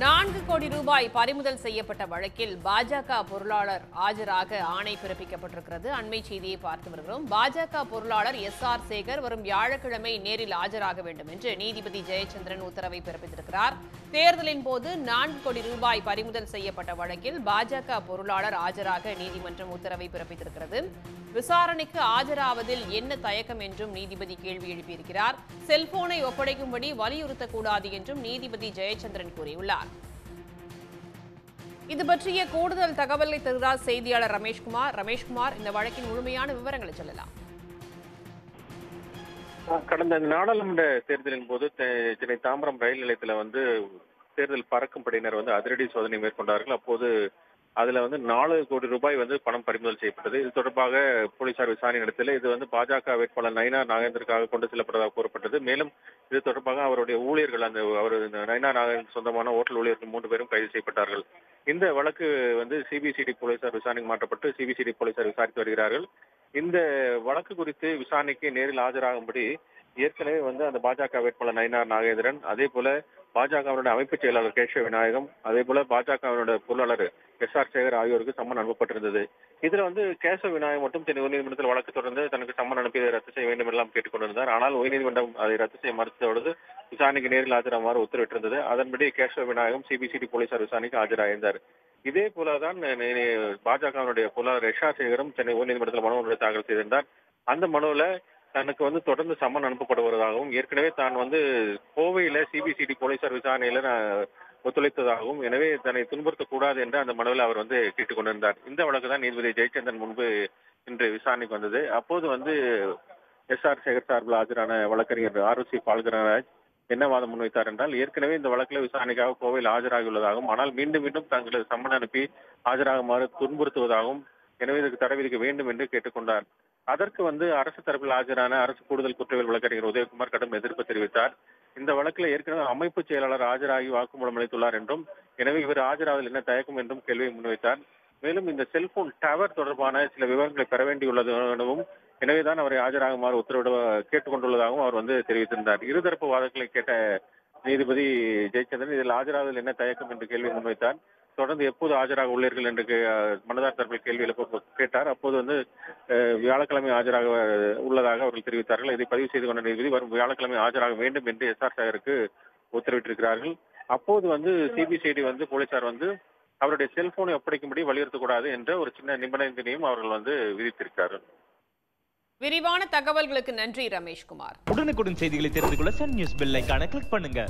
4 கோடி ரூபாய் பறிமுதல் செய்யப்பட்ட வழக்கில் பாஜக பொருளாளர் ஆஜராக ஆணை பிறப்பிக்கப்பட்டிருக்கிறது. அண்மை செய்தியை பார்த்து வருகிறோம். பாஜக பொருளாளர் SR சேகர் வரும் வியாழக்கிழமை நேரில் ஆஜராக வேண்டும் என்று நீதிபதி ஜெயச்சந்திரன் உத்தரவை பிறப்பித்திருக்கிறார். தேர்தலின் போது 4 கோடி ரூபாய் பறிமுதல் செய்யப்பட்ட வழக்கில் பாஜக பொருளாளர் ஆஜராக நீதிமன்றம் உத்தரவை பிறப்பித்திருக்கிறது. விசாரணைக்கு ஆஜராவதில் என்ன தயக்கம் என்றும் நீதிபதி கேள்வி எழுப்பியிருக்கிறார். செல்போனை ஒப்படைக்கும்படி வலியுறுத்தக்கூடாது என்றும் நீதிபதி ஜெயச்சந்திரன் கூறியுள்ளார். இது பற்றிய கூடுதல் தகவலை தருகிறார் செய்தியாளர் ரமேஷ்குமார், இந்த வழக்கின் முழுமையான விவரங்களை சொல்லலாம். கடந்த நாடாளுமன்ற தேர்தலின் போது சென்னை தாம்பரம் ரயில் நிலையத்தில் தேர்தல் பறக்கும் படையினர் அதிரடி சோதனை மேற்கொண்டார்கள். அப்போது அதுல 4 கோடி ரூபாய் பணம் பறிமுதல் செய்யப்பட்டது. இது தொடர்பாக போலீசார் விசாரணை நடத்தல. இது பாஜக வேட்பாளர் நயினார் நாகேந்திரனுக்காக கொண்டு செல்லப்பட்டதாக கூறப்பட்டது. மேலும் இது தொடர்பாக அவருடைய ஊழியர்கள் நயினார் நாகேந்திரன் சொந்தமான ஓட்டல் ஊழியர்கள் 3 பேரும் கைது செய்யப்பட்டார்கள். இந்த வழக்கு சிபிசிடி போலீசார் விசாரணைக்கு மாற்றப்பட்டு சிபிசிடி போலீசார் விசாரித்து வருகிறார்கள். இந்த வழக்கு குறித்து விசாரணைக்கு நேரில் ஆஜராகும்படி ஏற்கனவே அந்த பாஜக வேட்பாளர் நயினார் நாகேந்திரன், அதே போல பாஜகவினுடைய அமைப்பு செயலாளர் கேசவ விநாயகம், அதே போல பாஜகவினுடைய பொருளாளர் SR சேகர் ஆகியோருக்கு சம்மன் அனுப்பப்பட்டிருந்தது. இதுல கேசவ விநாயகம் மட்டும் சென்னை உயர்நீதிமன்றத்தில் வழக்கு தொடர்ந்து தனக்கு சம்மன் அனுப்பி ரத்து செய்ய வேண்டும் என்றெல்லாம் கேட்டுக்கொண்டிருந்தார். ஆனால் உயர்நீதிமன்றம் அதை ரத்து செய்ய மறுத்ததோடு விசாரணைக்கு நேரில் ஆஜராகுமாறு உத்தரவிட்டிருந்தது. அதன்படி கேசவ விநாயகம் சிபிசிடி போலீசார் விசாரணைக்கு ஆஜராயிருந்தார். இதே போலதான் பாஜகவினுடைய பொருளாளர் SR சேகரும் சென்னை உயர்நீதிமன்றத்தில் மனு ஒன்றை தாக்கல் செய்திருந்தார். அந்த மனுவில் தனக்கு தொடர்ந்து சம்மன் அனுப்பப்படுவதாகவும், ஏற்கனவே தான் கோவையில சிபிசிடி போலீசார் விசாரணையில ஒத்துழைத்ததாகவும், எனவே தன்னை துன்புறுத்தக்கூடாது என்று அந்த மனுவில் அவர் கேட்டுக் கொண்டிருந்தார். இந்த வழக்கு தான் நீதிபதி ஜெயச்சந்திரன் முன்பு இன்று விசாரணைக்கு வந்தது. அப்போது SR சேகர் சார்பில் ஆஜரான வழக்கறிஞர் RC பால்கரராஜ் என்ன வாதம் முன்வைத்தார் என்றால், ஏற்கனவே இந்த வழக்கில் விசாரணைக்காக கோவையில் ஆஜராகியுள்ளதாகவும், ஆனால் மீண்டும் மீண்டும் தங்களது சம்மன் அனுப்பி ஆஜராகுமாறு துன்புறுத்துவதாகவும், எனவே இதற்கு தடை விதிக்க வேண்டும் என்று கேட்டுக்கொண்டார். அதற்கு அரசு தரப்பில் ஆஜரான அரசு கூடுதல் குற்றவியல் வழக்கறிஞர் உதயகுமார் கடும் எதிர்ப்பு தெரிவித்தார். இந்த வழக்கில் ஏற்கனவே அமைப்பு செயலாளர் ஆஜராகி வாக்குமூலம் அளித்துள்ளார் என்றும், எனவே இவர் ஆஜராவதில் என்ன தயக்கம் என்றும் கேள்வியை முன்வைத்தார். மேலும் இந்த செல்போன் டவர் தொடர்பான சில விவரங்களை பெற வேண்டியுள்ளது எனவும், எனவேதான் அவரை ஆஜராகுமாறு உத்தரவிட கேட்டுக்கொண்டுள்ளதாகவும் அவர் தெரிவித்திருந்தார். இருதரப்பு வாதங்களை கேட்ட நீதிபதி ஜெயச்சந்திரன் இதில் ஆஜராவதில் என்ன தயக்கம் என்று கேள்வி முன்வைத்தார். தொடர்ந்து எப்போது ஆஜராக உள்ளீர்கள் என்று மனுதார் தரப்பில் கேள்வி எழுப்ப கேட்டார். அப்போது வியாழக்கிழமை ஆஜராக உள்ளதாக அவர்கள் தெரிவித்தார்கள். இதை பதிவு செய்து கொண்ட நீதிபதி வரும் வியாழக்கிழமை ஆஜராக வேண்டும் என்று SR சேகருக்கு உத்தரவிட்டிருக்கிறார்கள். அப்போது சிபிசிடி போலீசார் அவருடைய செல்போனை ஒப்படைக்கும்படி வலியுறுத்தக்கூடாது என்ற ஒரு சின்ன நிபந்தனையும் அவர்கள் விதித்திருக்கிறார்கள். விரிவான தகவல்களுக்கு நன்றி ரமேஷ்குமார். உடனுக்குடன் செய்திகளை தெரிந்து கொள்ள சன் நியூஸ் பெல் ஐகானை கிளிக் பண்ணுங்க.